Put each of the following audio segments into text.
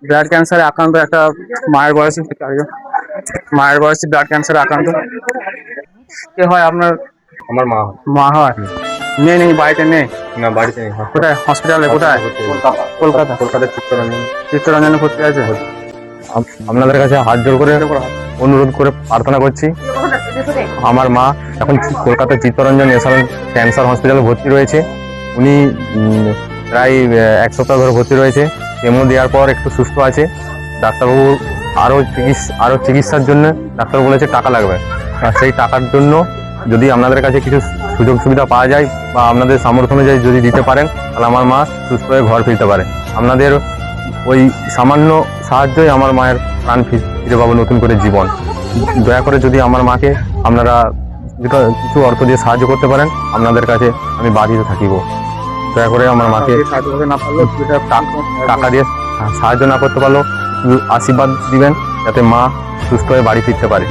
Blood ক্যান্সারে আক্রান্ত একটা মায়ের বয়সী ব্লাড ক্যান্সারে আক্রান্ত। কে হয় আপনার? আমার মা। মা হয়? নেই নেই, বাড়িতে নেই? না, বাড়িতে নেই। কোথায় হসপিটালে? কোথায়? কলকাতা। কলকাতার চিত্তরঞ্জন। চিত্তরঞ্জনে ভর্তি আছে। আপনাদের কাছে হাত জোর করে অনুরোধ করে প্রার্থনা করছি, আমার মা এখন কলকাতার চিত্তরঞ্জন ন্যাশনাল ক্যান্সার হসপিটালে ভর্তি রয়েছে। উনি প্রায় 1 সপ্তাহ ধরে ভর্তি রয়েছে। কেমো দেওয়ার পর একটু সুস্থ আছে। ডাক্তারবাবু আরও চিকিৎসার জন্য ডাক্তার বলেছে টাকা লাগবে। আর সেই টাকার জন্য যদি আপনাদের কাছে কিছু সুযোগ সুবিধা পাওয়া যায় বা আপনাদের সামর্থ্য অনুযায়ী যদি দিতে পারেন, তাহলে আমার মা সুস্থ হয়ে ঘর ফিরতে পারে। আপনাদের ওই সামান্য সাহায্যই আমার মায়ের প্রাণ ফিরে পাবো, নতুন করে জীবন। দয়া করে যদি আমার মাকে আপনারা কিছু অর্থ দিয়ে সাহায্য করতে পারেন, আপনাদের কাছে আমি বাধিত থাকিব। দয়া করে আমার মাকে টাকা দিয়ে সাহায্য না করতে পারলেও আশীর্বাদ দিবেন, যাতে মা সুস্থ হয়ে বাড়ি ফিরতে পারে।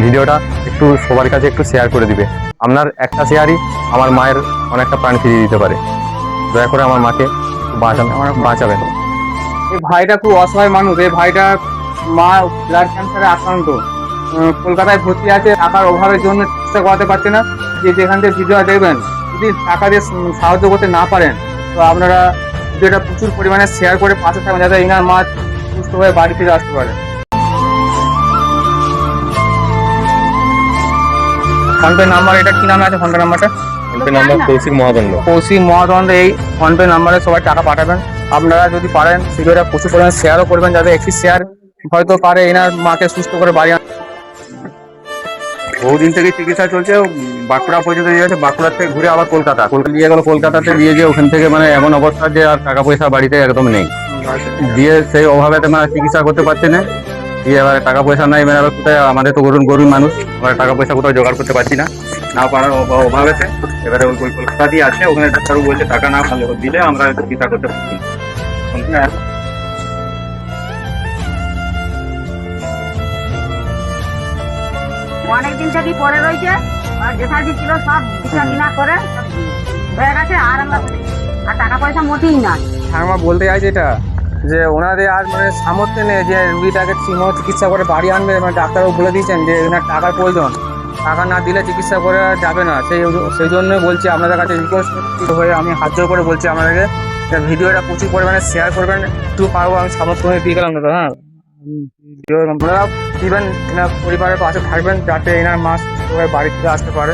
ভিডিওটা একটু সবার কাছে একটু শেয়ার করে দিবে। আপনার একটা শেয়ারই আমার মায়ের অনেকটা প্রাণ ফিরিয়ে দিতে পারে। দয়া করে আমার মাকে বাঁচাবেন। এই ভাইটা খুব অসহায় মানুষ। এই ভাইটা মা ব্লাড ক্যান্সারে আক্রান্ত, কলকাতায় ভর্তি আছে। টাকার অভাবের জন্য চিকিৎসা করাতে পারছে না। যেখান থেকে ভিডিওটা দেখবেন, যদি টাকা দিয়ে সাহায্য করতে না পারেন, তো আপনারা ভিডিওটা প্রচুর পরিমাণে শেয়ার করে পাশে থাকবেন, যাতে এনার মা সুস্থ হয়ে বাড়ি ফিরে আসতে পারে। ফোনপে নাম্বার, এটা কি নামে আছে ফোনপে নাম্বারটা? ফোনপে নাম্বার কৌশিক মহাদণ্ড। কৌশিক মহাদণ্ড। এই ফোনপে নাম্বারে সবাই টাকা পাঠাবেন। আপনারা যদি পারেন ভিডিওটা প্রচুর পরিমাণে শেয়ারও করবেন, যাতে একটি শেয়ার হয়তো পারে এনার মাকে সুস্থ করে বাড়ি। বহুদিন থেকে চিকিৎসা চলছে, বাঁকুড়া পর্যন্ত নিয়ে গেছে। বাঁকুড়ার থেকে ঘুরে আবার কলকাতা নিয়ে গেল। কলকাতাতে নিয়ে গিয়ে ওখান থেকে মানে এমন অবস্থা যে আর টাকা পয়সা বাড়িতে একদম নেই। দিয়ে সেই অভাবেতে মানে চিকিৎসা করতে পারছে না। দিয়ে এবার টাকা পয়সা নাই, মানে আবার কোথায়, আমাদের তো গরিব মানুষ, আমরা টাকা পয়সা কোথাও জোগাড় করতে পারছি না পারার অভাবেতে। এবারে ওই কলকাতা দিয়ে আছে, ওখানে ডাক্তারবাবু বলছে টাকা না দিলে আমরা চিকিৎসা করতে পারছি না। অনেকদিন থেকে পরে রয়েছে, আর যেটা ছিল সব বিচার কিনা করে হয়ে গেছে। আর আমরা আর টাকা পয়সা মোটেই না। আমার বলতে চাইছে এটা যে ওনাদের আর মানে সামর্থ্য নেই যে রুগীটাকে ঠিকমতো চিকিৎসা করে বাড়ি আনবে। মানে ডাক্তারবাবু বলে দিয়েছেন যে এনার টাকার প্রয়োজন, টাকা না দিলে চিকিৎসা করে যাবে না। সেই জন্য বলছি আপনাদের কাছে রিকোয়েস্ট হয়ে আমি হাত জোর করে বলছি আপনাদেরকে, ভিডিওটা প্রচুর পরিমাণে শেয়ার করবেন। একটু পারবো আমি সামর্থ্য হয়ে দিয়ে গেলাম দাদা। হ্যাঁ, ভিডিও আপনারা দিবেন, এনার পরিবারের পাশে থাকবেন, যাতে এনার মা সুস্থ হয়ে বাড়ি থেকে আসতে পারে।